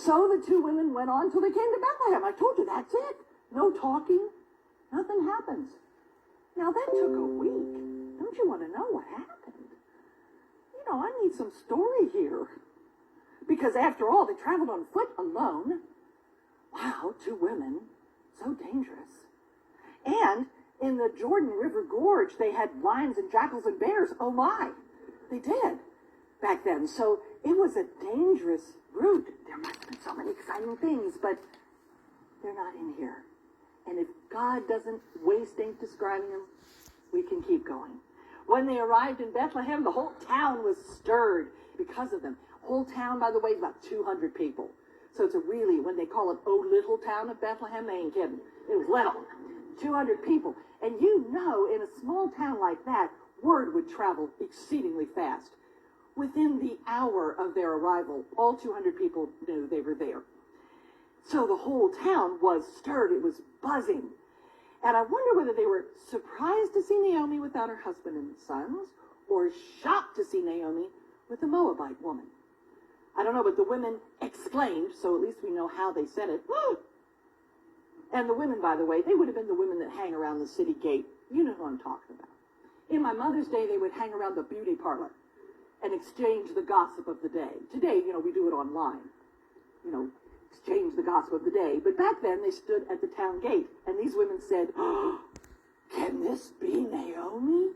So the two women went on till they came to Bethlehem. I told you, that's it. No talking. Nothing happens. Now, that took a week. Don't you want to know what happened? You know, I need some story here. Because after all, they traveled on foot alone. Wow, two women. So dangerous. And in the Jordan River Gorge, they had lions and jackals and bears. Oh my. They did back then. So it was a dangerous route. There must have been so many exciting things, but they're not in here. And if God doesn't waste ink describing them, we can keep going. When they arrived in Bethlehem, the whole town was stirred because of them. Whole town, by the way, is about 200 people. So it's a really, when they call it, oh, little town of Bethlehem, they ain't kidding. It was little. 200 people. And you know, in a small town like that, word would travel exceedingly fast. Within the hour of their arrival, all 200 people knew they were there. So the whole town was stirred. It was buzzing. And I wonder whether they were surprised to see Naomi without her husband and sons, or shocked to see Naomi with a Moabite woman. I don't know, but the women exclaimed, so at least we know how they said it. And the women, by the way, they would have been the women that hang around the city gate. You know who I'm talking about. In my mother's day, they would hang around the beauty parlor and exchange the gossip of the day. Today, you know, we do it online. You know, exchange the gossip of the day. But back then, they stood at the town gate, and these women said, oh, can this be Naomi?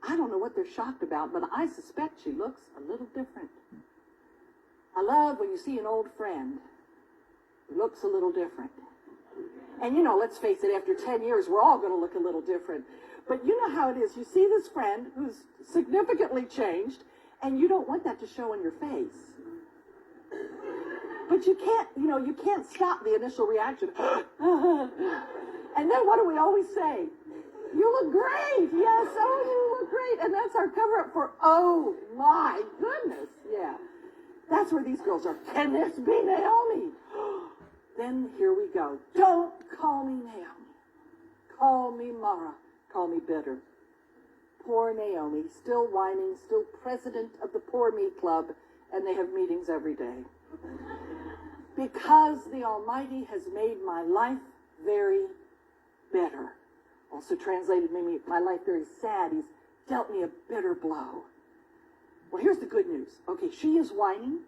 I don't know what they're shocked about, but I suspect she looks a little different. I love when you see an old friend who looks a little different. And you know, let's face it, after 10 years, we're all going to look a little different. But you know how it is. You see this friend who's significantly changed, and you don't want that to show on your face. But you can't, you know, you can't stop the initial reaction. And then what do we always say? You look great. Yes, oh, you look great. And that's our cover-up for, oh, my goodness. Yeah. That's where these girls are. Can this be Naomi? Then here we go. Don't call me Naomi. Call me Mara. Call me bitter. Poor Naomi, still whining, still president of the Poor Me Club, and they have meetings every day. Because the Almighty has made my life very bitter. Also translated, made my life very sad. He's dealt me a bitter blow. Well, here's the good news. Okay, she is whining,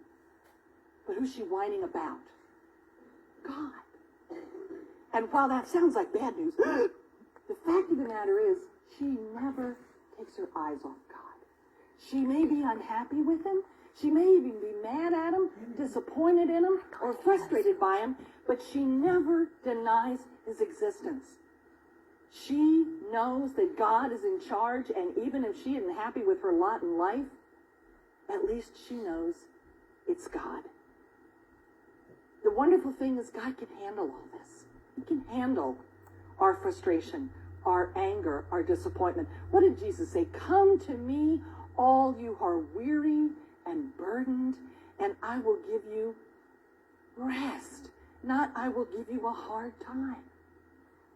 but who's she whining about? God. And while that sounds like bad news, the fact of the matter is, she never takes her eyes off God. She may be unhappy with him. She may even be mad at him, disappointed in him, or frustrated by him, but she never denies his existence. She knows that God is in charge, and even if she isn't happy with her lot in life, at least she knows it's God. The wonderful thing is God can handle all this. He can handle our frustration, our anger, our disappointment. What did Jesus say? Come to me, all you who are weary and burdened, and I will give you rest. Not I will give you a hard time.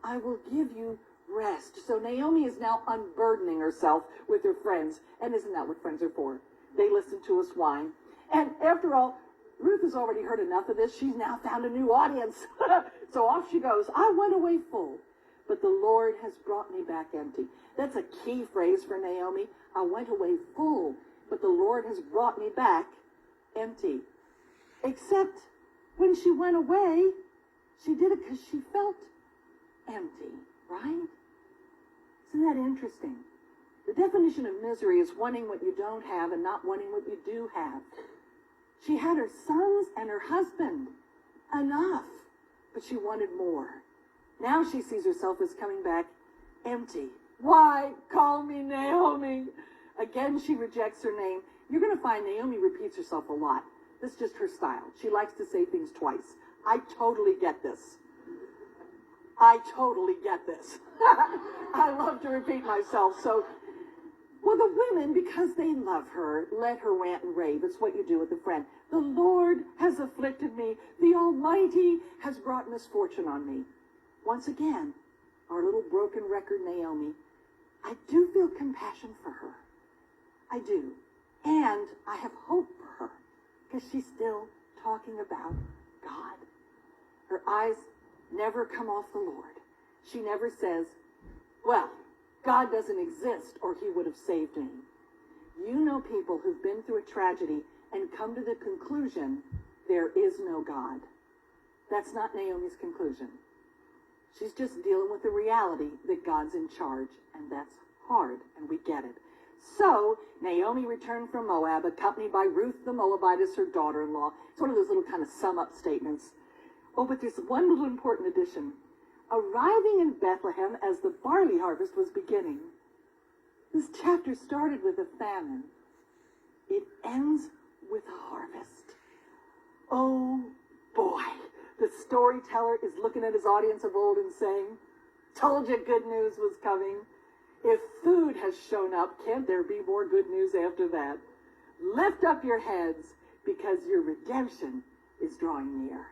I will give you rest. So Naomi is now unburdening herself with her friends. And isn't that what friends are for? They listen to us whine. And after all, Ruth has already heard enough of this. She's now found a new audience. So off she goes. I went away full, but the Lord has brought me back empty. That's a key phrase for Naomi. I went away full, but the Lord has brought me back empty. Except when she went away, she did it because she felt empty, right? Isn't that interesting? The definition of misery is wanting what you don't have and not wanting what you do have. She had her sons and her husband. Enough. But she wanted more. Now she sees herself as coming back empty. Why call me Naomi? Again, she rejects her name. You're going to find Naomi repeats herself a lot. This is just her style. She likes to say things twice. I totally get this. I totally get this. I love to repeat myself. So, well, the women, because they love her, let her rant and rave. It's what you do with a friend. The Lord has afflicted me. The Almighty has brought misfortune on me. Once again, our little broken record Naomi, I do feel compassion for her. I do. And I have hope for her. because she's still talking about God. Her eyes never come off the Lord. She never says, well, God doesn't exist or he would have saved me. You know people who've been through a tragedy and come to the conclusion there is no God. That's not Naomi's conclusion. She's just dealing with the reality that God's in charge, and that's hard, and we get it. So, Naomi returned from Moab, accompanied by Ruth the Moabitess, her daughter-in-law. It's one of those little kind of sum-up statements. Oh, but there's one little important addition. Arriving in Bethlehem as the barley harvest was beginning. This chapter started with a famine. It ends with a harvest. Oh, boy. The storyteller is looking at his audience of old and saying, told you good news was coming. If food has shown up, can't there be more good news after that? Lift up your heads because your redemption is drawing near.